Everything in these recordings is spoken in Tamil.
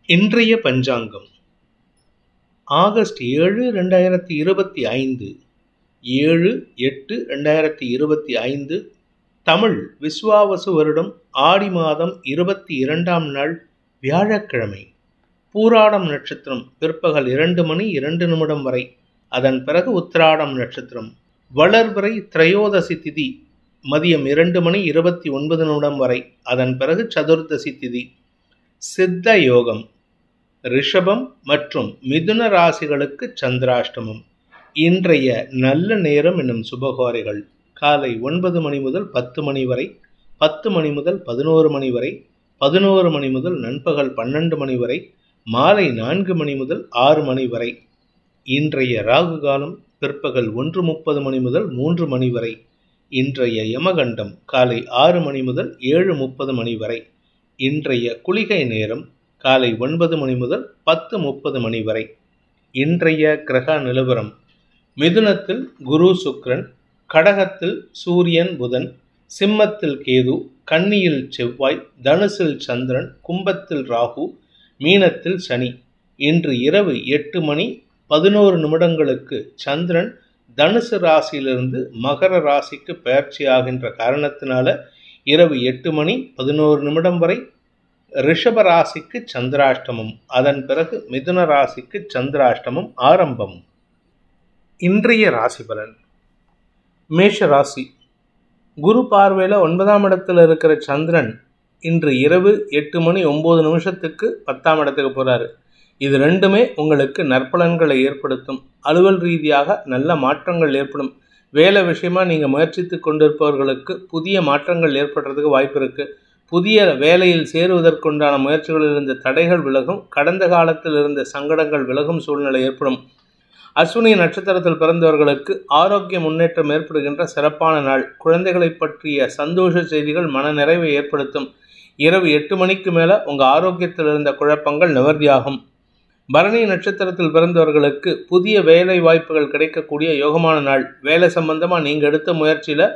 இன்றைய பஞ்சாங்கம் ஆகஸ்ட் 7, 2025 7/8/2025 தமிழ் விஸ்வாவசு வருடம் ஆடி மாதம் 22ஆம் நாள் வியாழக்கிழமை. பூராடம் நட்சத்திரம் பிற்பகல் 2 மணி 2 நிமிடம் வரை, அதன் பிறகு உத்திராடம் நட்சத்திரம். வளர்பிறை திரையோதசி திதி மதியம் 2 மணி 29 நிமிடம் வரை, அதன் பிறகு சதுர்தசி திதி. சித்த யோகம் ரிஷபம் மற்றும் மிதுன ராசிகளுக்கு சந்திராஷ்டமம். இன்றைய நல்ல நேரம் என்னும் சுபகாரிகள் காலை 9 மணி முதல் 10 மணி வரை, 10 மணி முதல் 11 மணி வரை, 11 மணி முதல் நண்பகல் 12 மணி வரை, மாலை 4 மணி முதல் 6 மணி வரை. இன்றைய ராகு காலம் பிற்பகல் 1:30 மணி முதல் 3 மணி வரை. இன்றைய யமகண்டம் காலை 6 மணி முதல் 7:30 மணி வரை. இன்றைய குளிகை நேரம் காலை 9 மணி முதல் 10:30 மணி வரை. இன்றைய கிரக நிலவரம்: மிதுனத்தில் குரு சுக்கிரன், கடகத்தில் சூரியன் புதன், சிம்மத்தில் கேது, கன்னியில் செவ்வாய், தனுசில் சந்திரன், கும்பத்தில் ராகு, மீனத்தில் சனி. இன்று இரவு 8 மணி 11 நிமிடங்களுக்கு சந்திரன் தனுசு ராசியிலிருந்து மகர ராசிக்கு பெயர்ச்சி ஆகின்ற காரணத்தினால இரவு 8 மணி 11 நிமிடம் வரை ரிஷப ராசிக்கு சந்திராஷ்டமம், அதன் பிறகு மிதுன ராசிக்கு சந்திராஷ்டமம் ஆரம்பம். இன்றைய ராசி பலன்: மேஷ ராசி. குரு பார்வையில் 9ஆம் இடத்துல இருக்கிற சந்திரன் இன்று இரவு 8 மணி 9 நிமிஷத்துக்கு 10ஆம் இடத்துக்கு போகிறாரு. இது ரெண்டுமே உங்களுக்கு நற்பலன்களை ஏற்படுத்தும். அலுவல் ரீதியாக நல்ல மாற்றங்கள் ஏற்படும். வேலை விஷயமா நீங்கள் முயற்சித்து கொண்டிருப்பவர்களுக்கு புதிய மாற்றங்கள் ஏற்படுறதுக்கு வாய்ப்பு இருக்குது. புதிய வேலையில் சேருவதற்குண்டான முயற்சிகளில் இருந்த தடைகள் விலகும். கடந்த காலத்தில் இருந்த சங்கடங்கள் விலகும் சூழ்நிலை ஏற்படும். அஸ்வினி நட்சத்திரத்தில் பிறந்தவர்களுக்கு ஆரோக்கிய முன்னேற்றம் ஏற்படுகின்ற சிறப்பான நாள். குழந்தைகளை பற்றிய சந்தோஷ செய்திகள் மன நிறைவை ஏற்படுத்தும். இரவு 8 மணிக்கு மேலே உங்கள் ஆரோக்கியத்தில் இருந்த குழப்பங்கள் நிவர்த்தியாகும். பரணி நட்சத்திரத்தில் பிறந்தவர்களுக்கு புதிய வேலை வாய்ப்புகள் கிடைக்கக்கூடிய யோகமான நாள். வேலை சம்பந்தமாக நீங்கள் எடுத்த முயற்சியில்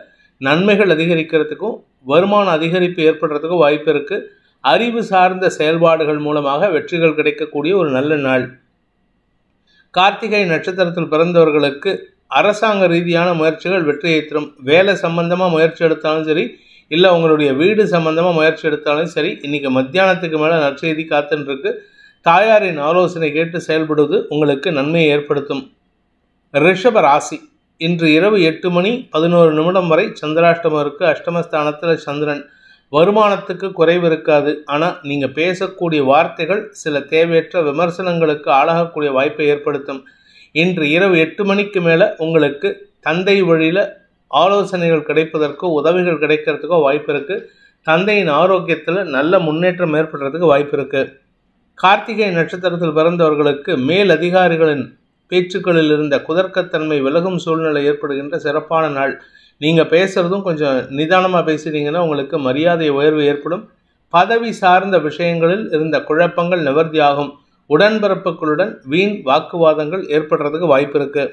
நன்மைகள் அதிகரிக்கிறதுக்கும் வருமான அதிகரிப்பு ஏற்படுறதுக்கும் வாய்ப்பு இருக்குது. அறிவு சார்ந்த செயல்பாடுகள் மூலமாக வெற்றிகள் கிடைக்கக்கூடிய ஒரு நல்ல நாள். கார்த்திகை நட்சத்திரத்தில் பிறந்தவர்களுக்கு அரசாங்க ரீதியான முயற்சிகள் வெற்றியை தரும். வேலை சம்பந்தமாக முயற்சி எடுத்தாலும் சரி, இல்லை உங்களுடைய வீடு சம்பந்தமாக முயற்சி எடுத்தாலும் சரி, இன்றைக்கி மத்தியானத்துக்கு மேலே நற்செய்தி காத்துருக்கு. தாயாரின் ஆலோசனை கேட்டு செயல்படுவது உங்களுக்கு நன்மையை ஏற்படுத்தும். ரிஷப ராசி. இன்று இரவு 8 மணி 11 நிமிடம் வரை சந்திராஷ்டமம் இருக்குது. அஷ்டமஸ்தானத்தில் சந்திரன். வருமானத்துக்கு குறைவு இருக்காது. ஆனால் நீங்கள் பேசக்கூடிய வார்த்தைகள் சில தேவையற்ற விமர்சனங்களுக்கு ஆளாகக்கூடிய வாய்ப்பை ஏற்படுத்தும். இன்று இரவு 8 மணிக்கு மேலே உங்களுக்கு தந்தை வழியில் ஆலோசனைகள் கிடைப்பதற்கோ உதவிகள் கிடைக்கிறதுக்கோ வாய்ப்பு இருக்குது. தந்தையின் ஆரோக்கியத்தில் நல்ல முன்னேற்றம் ஏற்படுறதுக்கு வாய்ப்பு இருக்குது. கார்த்திகை நட்சத்திரத்தில் பிறந்தவர்களுக்கு மேல் அதிகாரிகளின் பேச்சுக்களில் இருந்த குதர்க்கத்தன்மை விலகும் சூழ்நிலை ஏற்படுகின்ற சிறப்பான நாள். நீங்கள் பேசுகிறதும் கொஞ்சம் நிதானமாக பேசுகிறீங்கன்னா உங்களுக்கு மரியாதை உயர்வு ஏற்படும். பதவி சார்ந்த விஷயங்களில் இருந்த குழப்பங்கள் நிவர்த்தியாகும். உடன்பிறப்புகளுடன் வீண் வாக்குவாதங்கள் ஏற்படுறதுக்கு வாய்ப்பு இருக்குது.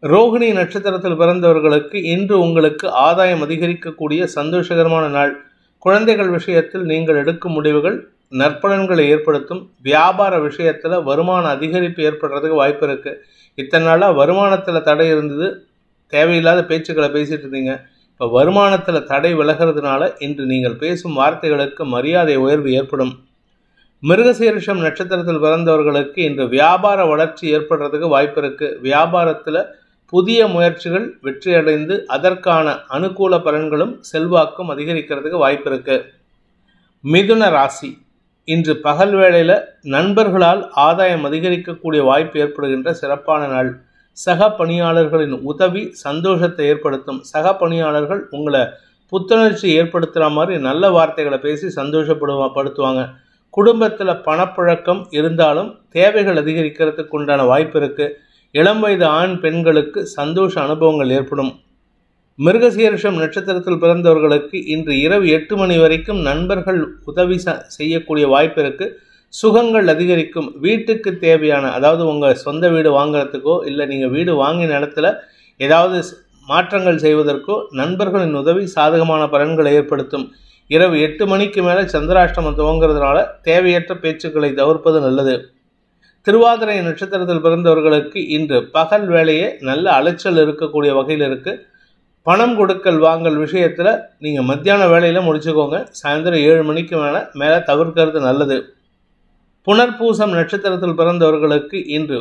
ரோகிணி நட்சத்திரத்தில் பிறந்தவர்களுக்கு இன்று உங்களுக்கு ஆதாயம் அதிகரிக்கக்கூடிய சந்தோஷகரமான நாள். குழந்தைகள் விஷயத்தில் நீங்கள் எடுக்கும் முடிவுகள் நற்பலன்களை ஏற்படுத்தும். வியாபார விஷயத்தில் வருமான அதிகரிப்பு ஏற்படுறதுக்கு வாய்ப்பு இருக்குது. இத்தனை நாளாக வருமானத்தில் தடை இருந்தது. தேவையில்லாத பேச்சுக்களை பேசிகிட்டு இருந்தீங்க. இப்போ வருமானத்தில் தடை விலகிறதுனால இன்று நீங்கள் பேசும் வார்த்தைகளுக்கு மரியாதை உயர்வு ஏற்படும். மிருகசீரிஷம் நட்சத்திரத்தில் பிறந்தவர்களுக்கு இன்று வியாபார வளர்ச்சி ஏற்படுறதுக்கு வாய்ப்பு இருக்குது. வியாபாரத்தில் புதிய முயற்சிகள் வெற்றியடைந்து அதற்கான அனுகூல பலன்களும் செல்வாக்கும் அதிகரிக்கிறதுக்கு வாய்ப்பு இருக்குது. மிதுன ராசி. இன்று பகல் வேளையில் நண்பர்களால் ஆதாயம் அதிகரிக்கக்கூடிய வாய்ப்பு ஏற்படுகின்ற சிறப்பான நாள். சக பணியாளர்களின் உதவி சந்தோஷத்தை ஏற்படுத்தும். சக பணியாளர்கள் உங்களை புத்துணர்ச்சி ஏற்படுத்துகிற மாதிரி நல்ல வார்த்தைகளை பேசி சந்தோஷப்படுத்துவாங்க. குடும்பத்தில் பணப்புழக்கம் இருந்தாலும் தேவைகள் அதிகரிக்கிறதுக்கு உண்டான வாய்ப்பு இருக்குது. இளம் வயது ஆண் பெண்களுக்கு சந்தோஷ அனுபவங்கள் ஏற்படும். மிருகசீரிஷம் நட்சத்திரத்தில் பிறந்தவர்களுக்கு இன்று இரவு 8 மணி வரைக்கும் நண்பர்கள் உதவி செய்யக்கூடிய வாய்ப்பு இருக்குது. சுகங்கள் அதிகரிக்கும். வீட்டுக்கு தேவையான, அதாவது உங்கள் சொந்த வீடு வாங்குறதுக்கோ இல்லை நீங்கள் வீடு வாங்கின இடத்துல ஏதாவது மாற்றங்கள் செய்வதற்கோ நண்பர்களின் உதவி சாதகமான பலன்களை ஏற்படுத்தும். இரவு 8 மணிக்கு மேலே சந்திராஷ்டமம் துவங்கிறதுனால தேவையற்ற பேச்சுக்களை தவிர்ப்பது நல்லது. திருவாதிரை நட்சத்திரத்தில் பிறந்தவர்களுக்கு இன்று பகல் வேளையே நல்ல அலைச்சல் இருக்கக்கூடிய வகையில் இருக்குது. பணம் கொடுக்கல் வாங்கல் விஷயத்தில் நீங்கள் மத்தியான வேளையில் முடிச்சுக்கோங்க. சாயந்தரம் 7 மணிக்கு மேலே தவிர்க்கிறது நல்லது. புனர்பூசம் நட்சத்திரத்தில் பிறந்தவர்களுக்கு இன்று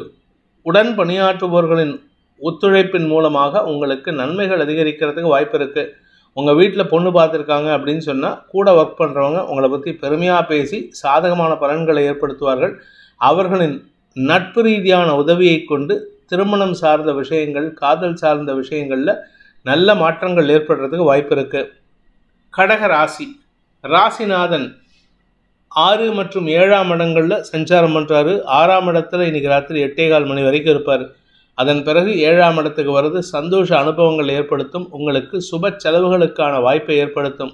உடன் பணியாற்றுபவர்களின் ஒத்துழைப்பின் மூலமாக உங்களுக்கு நன்மைகள் அதிகரிக்கிறதுக்கு வாய்ப்பு இருக்குது. உங்கள் வீட்டில் பொண்ணு பார்த்துருக்காங்க அப்படின்னு சொன்னால் கூட ஒர்க் பண்ணுறவங்க உங்களை பற்றி பெருமையாக பேசி சாதகமான பலன்களை ஏற்படுத்துவார்கள். அவர்களின் நட்பு ரீதியான உதவியை கொண்டு திருமணம் சார்ந்த விஷயங்கள், காதல் சார்ந்த விஷயங்களில் நல்ல மாற்றங்கள் ஏற்படுறதுக்கு வாய்ப்பு இருக்குது. கடக ராசி. ராசிநாதன் 6 மற்றும் 7ஆம் இடங்களில் சஞ்சாரம் பண்ணுறாரு. 6ஆம் இடத்துல இன்றைக்கி ராத்திரி 8:15 மணி வரைக்கும் இருப்பார். அதன் பிறகு 7ஆம் இடத்துக்கு வருது. சந்தோஷ அனுபவங்கள் ஏற்படுத்தும். உங்களுக்கு சுப செலவுகளுக்கான வாய்ப்பை ஏற்படுத்தும்.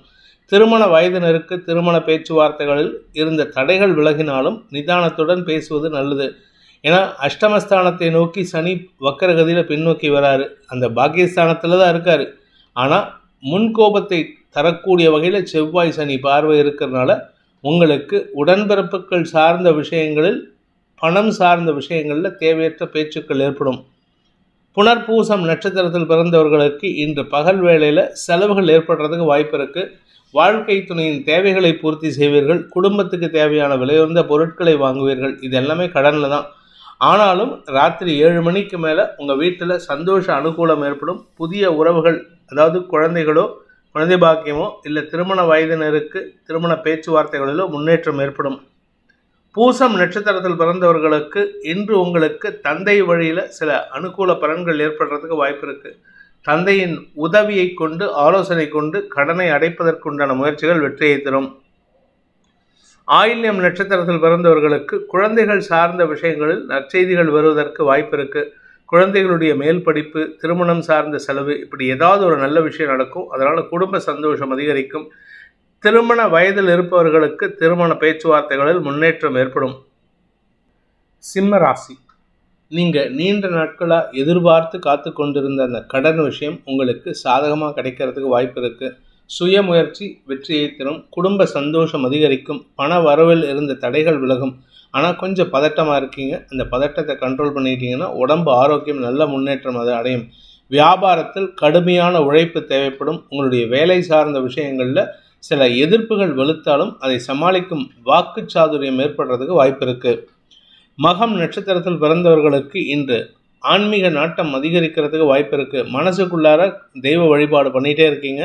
திருமண வயதினருக்கு திருமண பேச்சுவார்த்தைகளில் இருந்த தடைகள் விலகினாலும் நிதானத்துடன் பேசுவது நல்லது. ஏன்னா அஷ்டமஸ்தானத்தை நோக்கி சனி வக்கரகதியில் பின்னோக்கி வராரு. அந்த பாக்கியஸ்தானத்தில் தான் இருக்கார். ஆனால் முன்கோபத்தை தரக்கூடிய வகையில் செவ்வாய் சனி பார்வை இருக்கிறதுனால உங்களுக்கு உடன்பிறப்புகள் சார்ந்த விஷயங்களில், பணம் சார்ந்த விஷயங்களில் தேவையற்ற பேச்சுக்கள் ஏற்படும். புனர்பூசம் நட்சத்திரத்தில் பிறந்தவர்களுக்கு இன்று பகல் வேளையில் செலவுகள் ஏற்படுறதுக்கு வாய்ப்பு இருக்குது. வாழ்க்கை துணையின் தேவைகளை பூர்த்தி செய்வீர்கள். குடும்பத்துக்கு தேவையான விலையுயர்ந்த பொருட்களை வாங்குவீர்கள். இது எல்லாமே கடனில் தான். ஆனாலும் ராத்திரி 7 மணிக்கு மேலே உங்கள் வீட்டில் சந்தோஷ அனுகூலம் ஏற்படும். புதிய உறவுகள், அதாவது குழந்தைகளோ குழந்தை பாக்கியமோ இல்லை திருமண வயதினருக்கு திருமண பேச்சுவார்த்தைகளிலோ முன்னேற்றம் ஏற்படும். பூசம் நட்சத்திரத்தில் பிறந்தவர்களுக்கு இன்று உங்களுக்கு தந்தை வழியில் சில அனுகூல பலன்கள் ஏற்படுறதுக்கு வாய்ப்பு இருக்குது. தந்தையின் உதவியை கொண்டு, ஆலோசனை கொண்டு கடனை அடைப்பதற்குண்டான முயற்சிகள் வெற்றியை தரும். ஆயில்யம் நட்சத்திரத்தில் பிறந்தவர்களுக்கு குழந்தைகள் சார்ந்த விஷயங்களில் நற்செய்திகள் வருவதற்கு வாய்ப்பு இருக்குது. குழந்தைகளுடைய மேல் படிப்பு, திருமணம் சார்ந்த செலவு, இப்படி ஏதாவது ஒரு நல்ல விஷயம் நடக்கும். அதனால் குடும்ப சந்தோஷம் அதிகரிக்கும். திருமண வயதில் இருப்பவர்களுக்கு திருமண பேச்சுவார்த்தைகளில் முன்னேற்றம் ஏற்படும். சிம்ம ராசி. நீங்கள் நீண்ட நாட்களாக எதிர்பார்த்து காத்து கொண்டிருந்த அந்த கடன் விஷயம் உங்களுக்கு சாதகமாக கிடைக்கிறதுக்கு வாய்ப்பு இருக்குது. சுய முயற்சி வெற்றியை தரும். குடும்ப சந்தோஷம் அதிகரிக்கும். பண வரவில் இருந்த தடைகள் விலகும். ஆனால் கொஞ்சம் பதட்டமாக இருக்கீங்க. அந்த பதட்டத்தை கண்ட்ரோல் பண்ணிட்டீங்கன்னா உடம்பு ஆரோக்கியம் நல்ல முன்னேற்றம் அது அடையும். வியாபாரத்தில் கடுமையான உழைப்பு தேவைப்படும். உங்களுடைய வேலை சார்ந்த விஷயங்களில் சில எதிர்ப்புகள் வலுத்தாலும் அதை சமாளிக்கும் வாக்கு சாதுரியம் ஏற்படுறதுக்கு வாய்ப்பு இருக்குது. மகம் நட்சத்திரத்தில் பிறந்தவர்களுக்கு இன்று ஆன்மீக நாட்டம் அதிகரிக்கிறதுக்கு வாய்ப்பு இருக்குது. மனசுக்குள்ளார தெய்வ வழிபாடு பண்ணிகிட்டே இருக்கீங்க.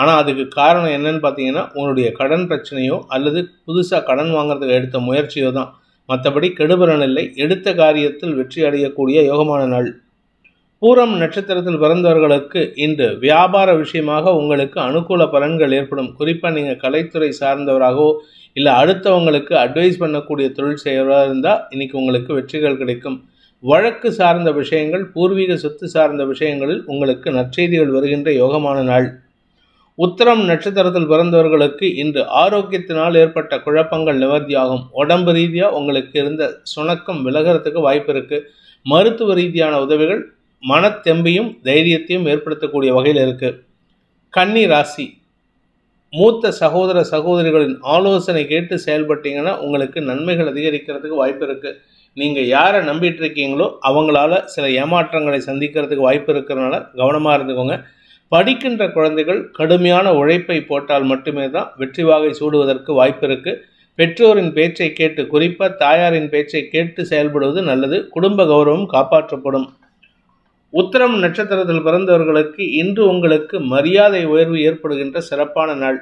ஆனால் அதுக்கு காரணம் என்னன்னு பார்த்தீங்கன்னா உங்களுடைய கடன் பிரச்சனையோ அல்லது புதுசாக கடன் வாங்குறதுக்கு எடுத்த முயற்சியோ தான். மற்றபடி கெடுபலன் இல்லை. எடுத்த காரியத்தில் வெற்றி அடையக்கூடிய யோகமான நாள். பூரம் நட்சத்திரத்தில் பிறந்தவர்களுக்கு இன்று வியாபார விஷயமாக உங்களுக்கு அனுகூல பலன்கள் ஏற்படும். குறிப்பாக நீங்கள் கலைத்துறை சார்ந்தவராகவோ இல்லை அடுத்தவங்களுக்கு அட்வைஸ் பண்ணக்கூடிய தொழில் செய்கிறவராக இருந்தால் இன்றைக்கி உங்களுக்கு வெற்றிகள் கிடைக்கும். வழக்கு சார்ந்த விஷயங்கள், பூர்வீக சொத்து சார்ந்த விஷயங்களில் உங்களுக்கு நற்செய்திகள் வருகின்ற யோகமான நாள். உத்திரம் நட்சத்திரத்தில் பிறந்தவர்களுக்கு இன்று ஆரோக்கியத்தினால் ஏற்பட்ட குழப்பங்கள் நிவர்த்தியாகும். உடம்பு ரீதியாக உங்களுக்கு இருந்த சுணக்கம் விலகிறதுக்கு வாய்ப்பு இருக்குது. மருத்துவ ரீதியான உதவிகள் மனத்தெம்பையும் தைரியத்தையும் ஏற்படுத்தக்கூடிய வகையில் இருக்குது. கன்னி ராசி. மூத்த சகோதர சகோதரிகளின் ஆலோசனை கேட்டு செயல்பட்டீங்கன்னா உங்களுக்கு நன்மைகள் அதிகரிக்கிறதுக்கு வாய்ப்பு இருக்குது. நீங்கள் யாரை நம்பிட்டு இருக்கீங்களோ அவங்களால சில ஏமாற்றங்களை சந்திக்கிறதுக்கு வாய்ப்பு இருக்கிறதுனால கவனமாக இருந்துக்கோங்க. படிக்கின்ற குழந்தைகள் கடுமையான உழைப்பை போட்டால் மட்டுமே தான் வெற்றி வாகை சூடுவதற்கு வாய்ப்பு இருக்குது. பெற்றோரின் பேச்சை கேட்டு, குறிப்பாக தாயாரின் பேச்சை கேட்டு செயல்படுவது நல்லது. குடும்ப கௌரவம் காப்பாற்றப்படும். உத்திரம் நட்சத்திரத்தில் பிறந்தவர்களுக்கு இன்று உங்களுக்கு மரியாதை உயர்வு ஏற்படுகின்ற சிறப்பான நாள்.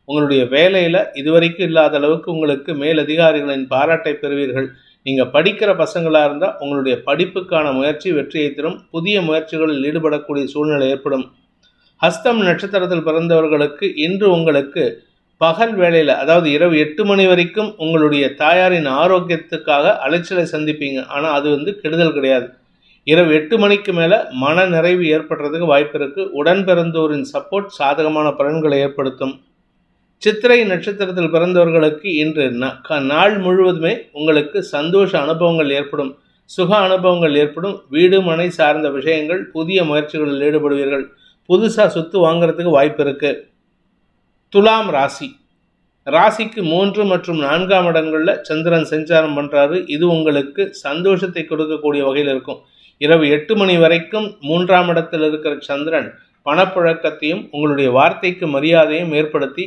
உங்களுடைய வேலையில் இதுவரைக்கும் இல்லாத அளவுக்கு உங்களுக்கு மேலதிகாரிகளின் பாராட்டை பெறுவீர்கள். நீங்கள் படிக்கிற பசங்களாக இருந்தால் உங்களுடைய படிப்புக்கான முயற்சி வெற்றியை தரும். புதிய முயற்சிகளில் ஈடுபடக்கூடிய சூழ்நிலை ஏற்படும். ஹஸ்தம் நட்சத்திரத்தில் பிறந்தவர்களுக்கு இன்று உங்களுக்கு பகல் வேளையில், அதாவது இரவு 8 மணி வரைக்கும் உங்களுடைய தாயாரின் ஆரோக்கியத்துக்காக அலைச்சலை சந்திப்பீங்க. ஆனால் அது கெடுதல் கிடையாது. இரவு 8 மணிக்கு மேலே மன நிறைவு ஏற்படுறதுக்கு வாய்ப்பு இருக்குது. உடன் பிறந்தோரின் சப்போர்ட் சாதகமான பலன்களை ஏற்படுத்தும். சித்திரை நட்சத்திரத்தில் பிறந்தவர்களுக்கு இன்று நாள் முழுவதுமே உங்களுக்கு சந்தோஷ அனுபவங்கள் ஏற்படும். சுக அனுபவங்கள் ஏற்படும். வீடு மனை சார்ந்த விஷயங்கள், புதிய முயற்சிகளில் ஈடுபடுவீர்கள். புதுசாக சொத்து வாங்கிறதுக்கு வாய்ப்பு இருக்குது. துலாம் ராசி. ராசிக்கு 3 மற்றும் 4ஆம் இடங்களில் சந்திரன் சஞ்சாரம் பண்ணுறாரு. இது உங்களுக்கு சந்தோஷத்தை கொடுக்கக்கூடிய வகையில் இருக்கும். இரவு 8 மணி வரைக்கும் 3ஆம் இடத்தில் இருக்கிற சந்திரன் பணப்புழக்கத்தையும் உங்களுடைய வார்த்தைக்கு மரியாதையும் ஏற்படுத்தி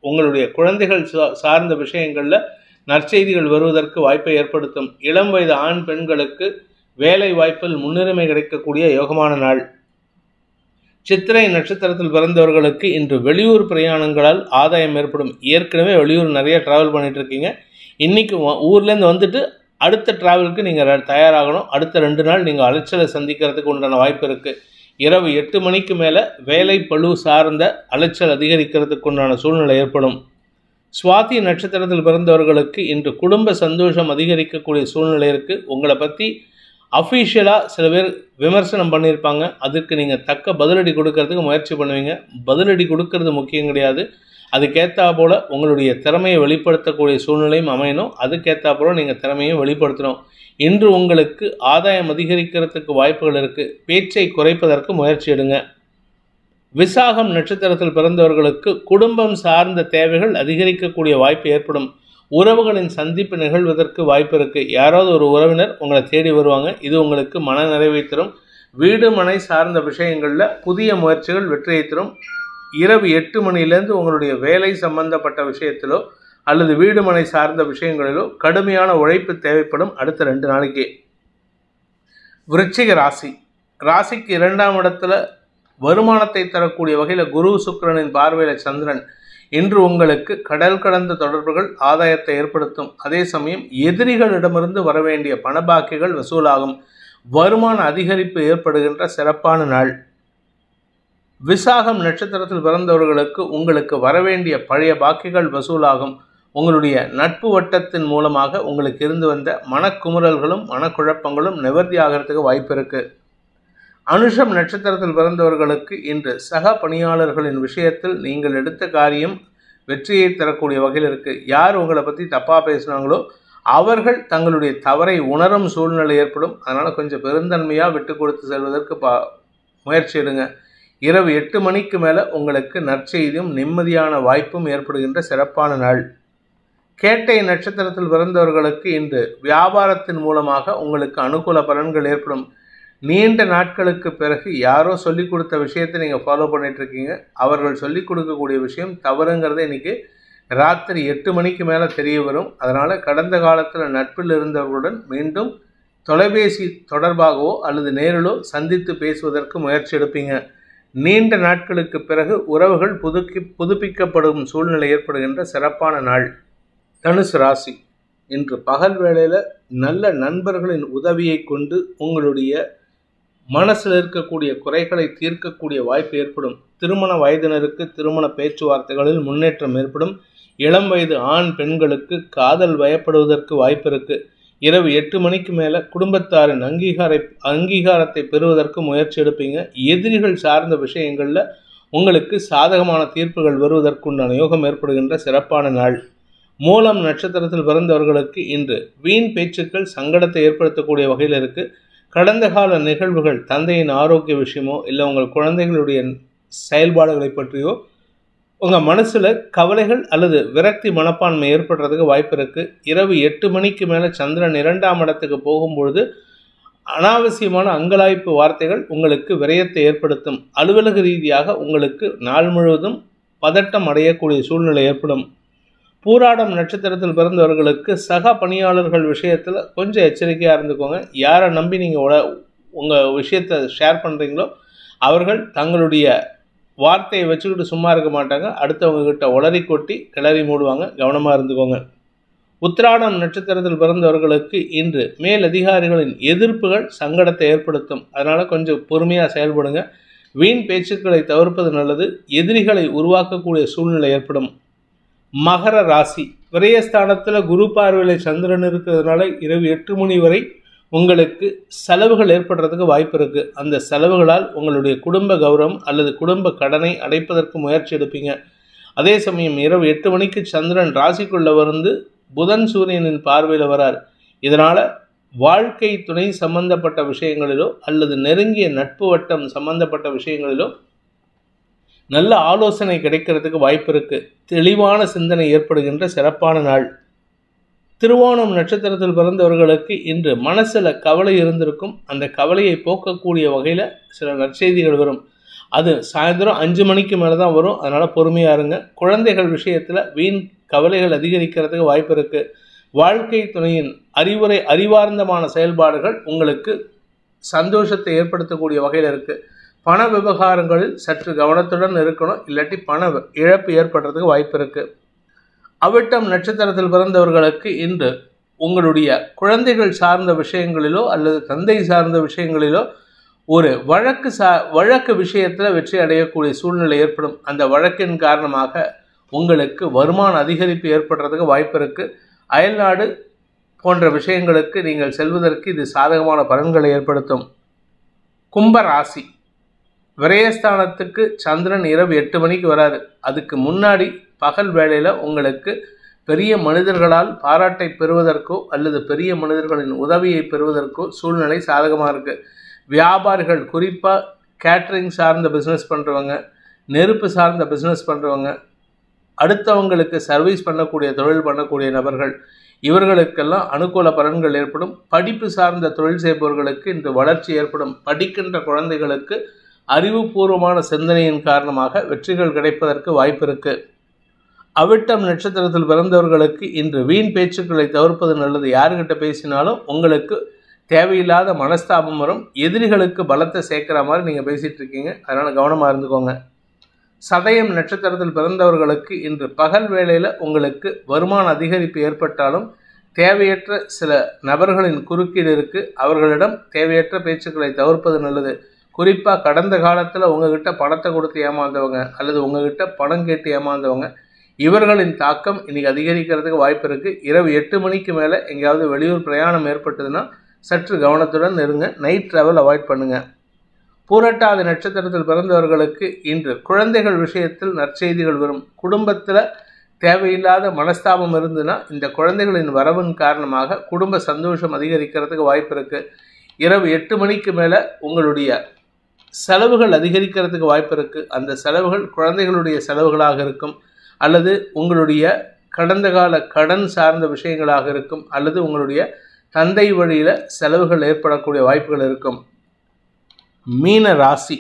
உங்களுடைய குழந்தைகள் சார்ந்த விஷயங்களில் நற்செய்திகள் வருவதற்கு வாய்ப்பை ஏற்படுத்தும். இளம் வயது ஆண் பெண்களுக்கு வேலை வாய்ப்பில் முன்னுரிமை கிடைக்கக்கூடிய யோகமான நாள். சித்திரை நட்சத்திரத்தில் பிறந்தவர்களுக்கு இன்று வெளியூர் பிரயாணங்களால் ஆதாயம் ஏற்படும். ஏற்கனவே வெளியூர் நிறைய ட்ராவல் பண்ணிட்டு இருக்கீங்க. இன்னைக்கு ஊர்லேருந்து வந்துட்டு அடுத்த ட்ராவலுக்கு நீங்கள் தயாராகணும். அடுத்த 2 நாள் நீங்கள் அலைச்சலை சந்திக்கிறதுக்கு உண்டான வாய்ப்பு இருக்குது. இரவு 8 மணிக்கு மேலே வேலை பளு சார்ந்த அலைச்சல் அதிகரிக்கிறதுக்கு உண்டான சூழ்நிலை ஏற்படும். சுவாதி நட்சத்திரத்தில் பிறந்தவர்களுக்கு இன்று குடும்ப சந்தோஷம் அதிகரிக்கக்கூடிய சூழ்நிலை இருக்குது. உங்களை பற்றி அஃபீஷியலாக சில பேர் விமர்சனம் பண்ணியிருப்பாங்க. அதுக்கு நீங்கள் தக்க பதிலடி கொடுக்கறதுக்கு முயற்சி பண்ணுவீங்க. பதிலடி கொடுக்கறது முக்கியம் கிடையாது. அதுக்கேற்றா போல் உங்களுடைய திறமையை வெளிப்படுத்தக்கூடிய சூழ்நிலையும் அமையணும். அதுக்கேற்றா போல் நீங்கள் திறமையும் வெளிப்படுத்தணும். இன்று உங்களுக்கு ஆதாயம் அதிகரிக்கிறதுக்கு வாய்ப்புகள் இருக்குது. பேச்சை குறைப்பதற்கு முயற்சி எடுங்க. விசாகம் நட்சத்திரத்தில் பிறந்தவர்களுக்கு குடும்பம் சார்ந்த தேவைகள் அதிகரிக்கக்கூடிய வாய்ப்பு ஏற்படும். உறவுகளின் சந்திப்பு நிகழ்வதற்கு வாய்ப்பு இருக்குது. யாராவது ஒரு உறவினர் உங்களை தேடி வருவாங்க. இது உங்களுக்கு மன நிறைவை தரும். வீடு மனை சார்ந்த விஷயங்களில் புதிய முயற்சிகள் வெற்றியை தரும். இரவு 8 மணிலேருந்து உங்களுடைய வேலை சம்பந்தப்பட்ட விஷயத்திலோ அல்லது வீடு மனை சார்ந்த விஷயங்களிலோ கடுமையான உழைப்பு தேவைப்படும். அடுத்த 2 நாளைக்கு. விருச்சிக ராசி. ராசிக்கு 2ஆம் இடத்துல வருமானத்தை தரக்கூடிய வகையில் குரு சுக்கிரனின் பார்வையில் சந்திரன் இன்று உங்களுக்கு கடல் கடந்த தொடர்புகள் ஆதாயத்தை ஏற்படுத்தும். அதே சமயம் எதிரிகளிடமிருந்து வரவேண்டிய பணபாக்கிகள் வசூலாகும். வருமான அதிகரிப்பு ஏற்படுகின்ற சிறப்பான நாள். விசாகம் நட்சத்திரத்தில் பிறந்தவர்களுக்கு உங்களுக்கு வரவேண்டிய பழைய பாக்கிகள் வசூலாகும். உங்களுடைய நட்பு வட்டத்தின் மூலமாக உங்களுக்கு இருந்து வந்த மனக்குமுறல்களும் மனக்குழப்பங்களும் நிவர்த்தி ஆகிறதுக்கு வாய்ப்பு இருக்குது. அனுஷம் நட்சத்திரத்தில் பிறந்தவர்களுக்கு இன்று சக பணியாளர்களின் விஷயத்தில் நீங்கள் எடுத்த காரியம் வெற்றியை தரக்கூடிய வகையில் இருக்குது. யார் உங்களை பற்றி தப்பாக பேசுனாங்களோ அவர்கள் தங்களுடைய தவறை உணரும் சூழ்நிலை ஏற்படும். அதனால் கொஞ்சம் பெருந்தன்மையாக விட்டு கொடுத்து செல்வதற்கு முயற்சி எடுங்க. இரவு 8 மணிக்கு மேலே உங்களுக்கு நற்செய்தியும் நிம்மதியான வாய்ப்பும் ஏற்படுகின்ற சிறப்பான நாள். கேட்டை நட்சத்திரத்தில் பிறந்தவர்களுக்கு இன்று வியாபாரத்தின் மூலமாக உங்களுக்கு அனுகூல பலன்கள் ஏற்படும். நீண்ட நாட்களுக்கு பிறகு யாரோ சொல்லிக் கொடுத்த விஷயத்தை நீங்கள் ஃபாலோ பண்ணிகிட்ருக்கீங்க. அவர்கள் சொல்லிக் கொடுக்கக்கூடிய விஷயம் தவறுங்கிறத இன்றைக்கி ராத்திரி 8 மணிக்கு மேலே தெரிய வரும். அதனால் கடந்த காலத்தில் நட்பில் இருந்தவர்களுடன் மீண்டும் தொலைபேசி தொடர்பாகவோ அல்லது நேரிலோ சந்தித்து பேசுவதற்கு முயற்சி எடுப்பீங்க. நீண்ட நாட்களுக்கு பிறகு உறவுகள் புதுப்பிக்கப்படும் சூழ்நிலை ஏற்படுகின்ற சிறப்பான நாள். தனுசு ராசி. இன்று பகல் வேளையில் நல்ல நண்பர்களின் உதவியை கொண்டு உங்களுடைய மனசில் இருக்கக்கூடிய குறைகளை தீர்க்கக்கூடிய வாய்ப்பு ஏற்படும். திருமண வயதினருக்கு திருமண பேச்சுவார்த்தைகளில் முன்னேற்றம் ஏற்படும். இளம் வயது ஆண் பெண்களுக்கு காதல் வயப்படுவதற்கு வாய்ப்பு இருக்குது. இரவு 8 மணிக்கு மேலே குடும்பத்தாரின் அங்கீகாரத்தை பெறுவதற்கு முயற்சி எடுப்பீங்க. எதிரிகள் சார்ந்த விஷயங்களில் உங்களுக்கு சாதகமான தீர்ப்புகள் வருவதற்குண்டான யோகம் ஏற்படுகின்ற சிறப்பான நாள். மூலம் நட்சத்திரத்தில் பிறந்தவர்களுக்கு இன்று வீண் பேச்சுக்கள் சங்கடத்தை ஏற்படுத்தக்கூடிய வகையில் இருக்குது. கடந்த கால நிகழ்வுகள் தந்தையின் ஆரோக்கிய விஷயமோ இல்லை உங்கள் குழந்தைகளுடைய செயல்பாடுகளை பற்றியோ உங்கள் மனசில் கவலைகள் அல்லது விரக்தி மனப்பான்மை ஏற்படுறதுக்கு வாய்ப்பு இருக்குது. இரவு 8 மணிக்கு மேலே சந்திரன் 2ஆம் இடத்துக்கு போகும்பொழுது அனாவசியமான அங்கலாய்ப்பு வார்த்தைகள் உங்களுக்கு விரயத்தை ஏற்படுத்தும். அலுவலக ரீதியாக உங்களுக்கு நாள் முழுவதும் பதட்டம் அடையக்கூடிய சூழ்நிலை ஏற்படும். பூராடம் நட்சத்திரத்தில் பிறந்தவர்களுக்கு சக பணியாளர்கள் விஷயத்தில் கொஞ்சம் எச்சரிக்கையாக இருந்துக்கோங்க. யாரை நம்பி நீங்கள் உங்கள் விஷயத்தை ஷேர் பண்ணுறீங்களோ அவர்கள் தங்களுடைய வார்த்தையை வச்சுக்கிட்டு சும்மா இருக்க மாட்டாங்க. அடுத்தவங்ககிட்ட உளறி கொட்டி கிளறி மூடுவாங்க. கவனமாக இருந்துக்கோங்க. உத்திராடம் நட்சத்திரத்தில் பிறந்தவர்களுக்கு இன்று மேல் அதிகாரிகளின் எதிர்ப்புகள் சங்கடத்தை ஏற்படுத்தும். அதனால் கொஞ்சம் பொறுமையாக செயல்படுங்க. வீண் பேச்சுக்களை தவிர்ப்பது நல்லது. எதிரிகளை உருவாக்கக்கூடிய சூழ்நிலை ஏற்படும். மகர ராசி. விரயஸ்தானத்தில் குரு பார்வையில் சந்திரன் இருக்கிறதுனால இரவு 8 மணி வரை உங்களுக்கு செலவுகள் ஏற்படுறதுக்கு வாய்ப்பு இருக்குது. அந்த செலவுகளால் உங்களுடைய குடும்ப கௌரவம் அல்லது குடும்ப கடனை அடைப்பதற்கு முயற்சி எடுப்பீங்க. அதே சமயம் இரவு 8 மணிக்கு சந்திரன் ராசிக்குள்ளே வந்து புதன் சூரியனின் பார்வையில் வரார். இதனால் வாழ்க்கை துணை சம்பந்தப்பட்ட விஷயங்களிலோ அல்லது நெருங்கிய நட்பு வட்டம் சம்பந்தப்பட்ட விஷயங்களிலோ நல்ல ஆலோசனை கிடைக்கிறதுக்கு வாய்ப்பு இருக்குது. தெளிவான சிந்தனை ஏற்படுகின்ற சிறப்பான நாள். திருவோணம் நட்சத்திரத்தில் பிறந்தவர்களுக்கு இன்று மனசில் கவலை இருந்திருக்கும். அந்த கவலையை போக்கக்கூடிய வகையில் சில நற்செய்திகள் வரும். அது சாயந்தரம் 5 மணிக்கு மேலே தான் வரும். அதனால் பொறுமையாக இருங்க. குழந்தைகள் விஷயத்தில் வீண் கவலைகள் அதிகரிக்கிறதுக்கு வாய்ப்பு இருக்குது. வாழ்க்கை துணையின் அறிவார்ந்தமான செயல்பாடுகள் உங்களுக்கு சந்தோஷத்தை ஏற்படுத்தக்கூடிய வகையில் இருக்குது. பண விவகாரங்களில் சற்று கவனத்துடன் இருக்கணும், இல்லாட்டி பண இழப்பு ஏற்படுறதுக்கு வாய்ப்பு இருக்குது. அவிட்டம் நட்சத்திரத்தில் பிறந்தவர்களுக்கு இன்று உங்களுடைய குழந்தைகள் சார்ந்த விஷயங்களிலோ அல்லது தந்தை சார்ந்த விஷயங்களிலோ ஒரு வழக்கு விஷயத்தில் வெற்றி அடையக்கூடிய சூழ்நிலை ஏற்படும். அந்த வழக்கின் காரணமாக உங்களுக்கு வருமான அதிகரிப்பு ஏற்படுறதுக்கு வாய்ப்பு இருக்குது. அயல்நாடு போன்ற விஷயங்களுக்கு நீங்கள் செல்வதற்கு இது சாதகமான பலன்களை ஏற்படுத்தும். கும்ப ராசி. விரயஸ்தானத்துக்கு சந்திரன் இரவு 8 மணிக்கு வராது. அதுக்கு முன்னாடி பகல் வேளையில் உங்களுக்கு பெரிய மனிதர்களால் பாராட்டை பெறுவதற்கோ அல்லது பெரிய மனிதர்களின் உதவியை பெறுவதற்கோ சூழ்நிலை சாதகமாக இருக்குது. வியாபாரிகள், குறிப்பாக கேட்ரிங் சார்ந்த பிஸ்னஸ் பண்ணுறவங்க, நெருப்பு சார்ந்த பிஸ்னஸ் பண்ணுறவங்க, அடுத்தவங்களுக்கு சர்வீஸ் பண்ணக்கூடிய தொழில் பண்ணக்கூடிய நபர்கள், இவர்களுக்கெல்லாம் அனுகூல பலன்கள் ஏற்படும். படிப்பு சார்ந்த தொழில் செய்பவர்களுக்கு இன்று வளர்ச்சி ஏற்படும். படிக்கின்ற குழந்தைகளுக்கு அறிவுபூர்வமான சிந்தனையின் காரணமாக வெற்றிகள் கிடைப்பதற்கு வாய்ப்பு இருக்குது. அவிட்டம் நட்சத்திரத்தில் பிறந்தவர்களுக்கு இன்று வீண் பேச்சுக்களை தவிர்ப்பது நல்லது. யாருக்கிட்ட பேசினாலும் உங்களுக்கு தேவையில்லாத மனஸ்தாபம் வரும். எதிரிகளுக்கு பலத்தை சேர்க்குற மாதிரி நீங்கள் பேசிகிட்டு இருக்கீங்க. அதனால் கவனமாக இருந்துக்கோங்க. சதயம் நட்சத்திரத்தில் பிறந்தவர்களுக்கு இன்று பகல் வேளையில் உங்களுக்கு வருமான அதிகரிப்பு ஏற்பட்டாலும் தேவையற்ற சில நபர்களின் குறுக்கீடு இருக்குது. அவர்களிடம் தேவையற்ற பேச்சுக்களை தவிர்ப்பது நல்லது. குறிப்பாக கடந்த காலத்தில் உங்ககிட்ட பணத்தை கொடுத்து ஏமாந்தவங்க அல்லது உங்ககிட்ட பணம் கேட்டு ஏமாந்தவங்க, இவர்களின் தாக்கம் இன்றைக்கி அதிகரிக்கிறதுக்கு வாய்ப்பு இருக்குது. இரவு 8 மணிக்கு மேலே எங்கேயாவது வெளியூர் பிரயாணம் ஏற்பட்டதுன்னா சற்று கவனத்துடன் இருங்க. நைட் ட்ராவல் அவாய்ட் பண்ணுங்கள். பூரட்டாதி நட்சத்திரத்தில் பிறந்தவர்களுக்கு இன்று குழந்தைகள் விஷயத்தில் நற்செய்திகள் வரும். குடும்பத்தில் தேவையில்லாத மனஸ்தாபம் இருந்துன்னா இந்த குழந்தைகளின் வரவின் காரணமாக குடும்ப சந்தோஷம் அதிகரிக்கிறதுக்கு வாய்ப்பு இருக்குது. இரவு 8 மணிக்கு மேலே உங்களுடைய செலவுகள் அதிகரிக்கிறதுக்கு வாய்ப்பு இருக்குது. அந்த செலவுகள் குழந்தைகளுடைய செலவுகளாக இருக்கும், அல்லது உங்களுடைய கடந்த கால கடன் சார்ந்த விஷயங்களாக இருக்கும், அல்லது உங்களுடைய தந்தை வழியில் செலவுகள் ஏற்படக்கூடிய வாய்ப்புகள் இருக்கும். மீன ராசி.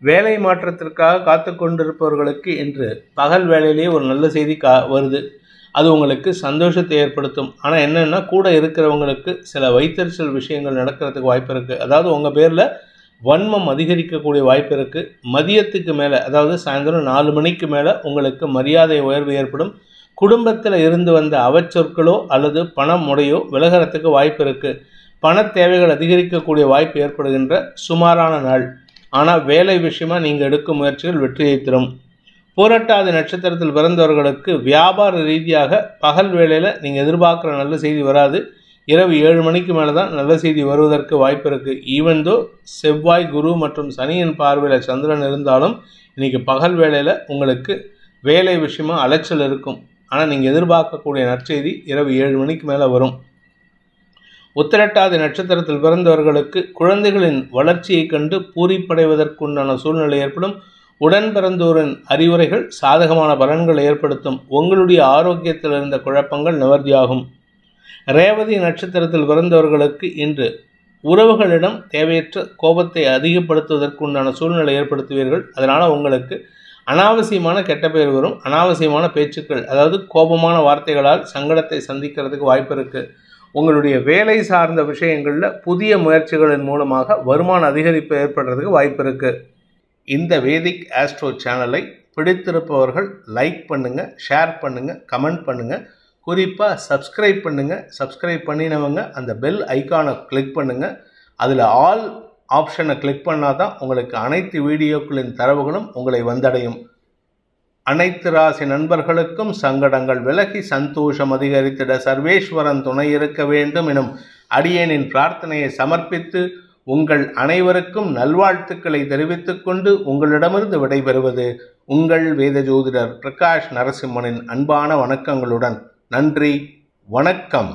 வேலை மாற்றத்திற்காக காத்து கொண்டிருப்பவர்களுக்கு இன்று பகல் வேலையிலேயே ஒரு நல்ல செய்தி வருது. அது உங்களுக்கு சந்தோஷத்தை ஏற்படுத்தும். ஆனால் என்னென்னா, கூட இருக்கிறவங்களுக்கு சில வைத்தறிச்சல் விஷயங்கள் நடக்கிறதுக்கு வாய்ப்பு இருக்குது. அதாவது உங்கள் பேரில் வன்மம் அதிகரிக்கக்கூடிய வாய்ப்பு இருக்குது. மதியத்துக்கு மேலே, அதாவது சாயந்தரம் 4 மணிக்கு மேலே உங்களுக்கு மரியாதை உயர்வு ஏற்படும். குடும்பத்தில் இருந்து வந்த அவச்சொற்களோ அல்லது பணம் முறையோ விலகிறதுக்கு வாய்ப்பு இருக்குது. பண தேவைகள் அதிகரிக்கக்கூடிய வாய்ப்பு ஏற்படுகின்ற சுமாரான நாள். ஆனால் வேலை விஷயமாக நீங்கள் எடுக்கும் முயற்சிகள் வெற்றியை தரும். பூரட்டாதி நட்சத்திரத்தில் பிறந்தவர்களுக்கு வியாபார ரீதியாக பகல் வேளையில் நீங்கள் எதிர்பார்க்குற நல்ல செய்தி வராது. இரவு 7 மணிக்கு மேலே தான் நல்ல செய்தி வருவதற்கு வாய்ப்பு இருக்குது. ஈவன்தோ செவ்வாய், குரு மற்றும் சனியின் பார்வையில் சந்திரன் இருந்தாலும் இன்றைக்கி பகல் வேளையில் உங்களுக்கு வேலை விஷயமாக அலைச்சல் இருக்கும். ஆனால் நீங்கள் எதிர்பார்க்கக்கூடிய நற்செய்தி இரவு 7 மணிக்கு மேலே வரும். உத்திரட்டாதி நட்சத்திரத்தில் பிறந்தவர்களுக்கு குழந்தைகளின் வளர்ச்சியை கண்டு பூரிப்படைவதற்குண்டான சூழ்நிலை ஏற்படும். உடன் பிறந்தோரின் அறிவுரைகள் சாதகமான பலன்களை ஏற்படுத்தும். உங்களுடைய ஆரோக்கியத்தில் இருந்த குழப்பங்கள் நிவர்த்தியாகும். ரேவதி நட்சத்திரத்தில் பிறந்தவர்களுக்கு இன்று உறவுகளிடம் தேவையற்ற கோபத்தை அதிகப்படுத்துவதற்குண்டான சூழ்நிலை ஏற்படுத்துவீர்கள். அதனால் உங்களுக்கு அனாவசியமான கெட்ட பெயர் வரும். அனாவசியமான பேச்சுக்கள், அதாவது கோபமான வார்த்தைகளால் சங்கடத்தை சந்திக்கிறதுக்கு வாய்ப்பு இருக்குது. உங்களுடைய வேலை சார்ந்த விஷயங்களில் புதிய முயற்சிகளின் மூலமாக வருமான அதிகரிப்பு ஏற்படுறதுக்கு வாய்ப்பு இருக்குது. இந்த வேதிக் ஆஸ்ட்ரோ சேனலை பிடித்திருப்பவர்கள் லைக் பண்ணுங்கள், ஷேர் பண்ணுங்கள், கமெண்ட் பண்ணுங்கள். குறிப்பாக சப்ஸ்கிரைப் பண்ணுங்கள். சப்ஸ்கிரைப் பண்ணினவங்க அந்த பெல் ஐக்கானை கிளிக் பண்ணுங்கள். அதில் ஆல் ஆப்ஷனை கிளிக் பண்ணால் தான் உங்களுக்கு அனைத்து வீடியோக்களின் தரவுகளும் உங்களை வந்தடையும். அனைத்து ராசி நண்பர்களுக்கும் சங்கடங்கள் விலகி சந்தோஷம் அதிகரித்திட சர்வேஸ்வரன் துணை இருக்க வேண்டும் எனும் அடியேனின் பிரார்த்தனையை சமர்ப்பித்து உங்கள் அனைவருக்கும் நல்வாழ்த்துக்களை தெரிவித்துக் கொண்டு உங்களிடமிருந்து விடைபெறுவது உங்கள் வேத ஜோதிடர் பிரகாஷ் நரசிம்மனின் அன்பான வணக்கங்களுடன். நன்றி, வணக்கம்.